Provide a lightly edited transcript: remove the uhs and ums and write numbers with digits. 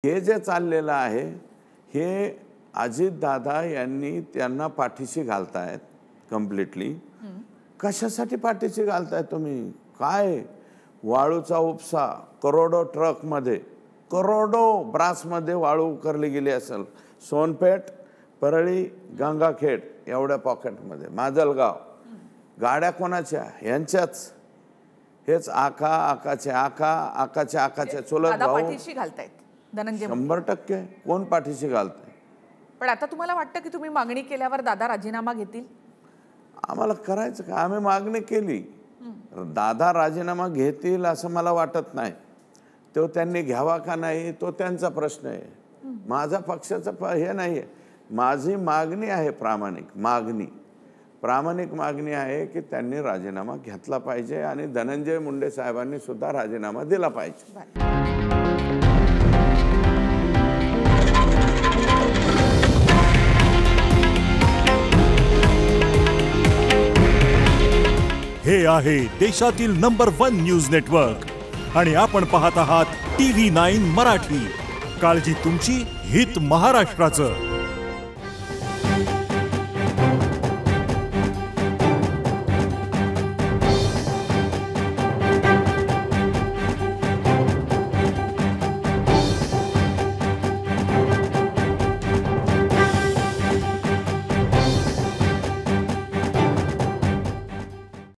हे जे चाललेलं आहे हे अजितदादा यांनी त्यांना पाठीशी घालतायत कम्प्लीटली। कशासाठी पाठीशी घालताय तुम्ही? काय वाळूचा उपसा करोडो ट्रकमध्ये, करोडो ब्रासमध्ये वाळू उकरली गेली असेल। सोनपेठ, परळी, गंगाखेड एवढ्या पॉकेटमध्ये, माजलगाव, गाड्या कोणाच्या? यांच्याच। हेच आकाचे चुलत भाऊ पाठीशी घालतायत धनंजय। 100% कोण पाठीशी घालतंय? पण आता तुम्हाला वाटतं की तुम्ही मागणी केल्यावर दादा राजीनामा घेतील? आम्हाला करायचं का? आम्ही मागणी केली, दादा राजीनामा घेतील असं मला वाटत नाही। तो त्यांनी घ्यावा का नाही तो त्यांचा प्रश्न आहे, माझा पक्षाचा हे नाही आहे। माझी मागणी आहे, प्रामाणिक मागणी आहे की त्यांनी राजीनामा घेतला पाहिजे आणि धनंजय मुंडे साहेबांनी सुद्धा राजीनामा दिला पाहिजे। हे आहे देशातील नंबर 1 न्यूज नेटवर्क आणि आपण पाहत आहात TV9 मराठी। काळजी तुमची, हित महाराष्ट्राचं।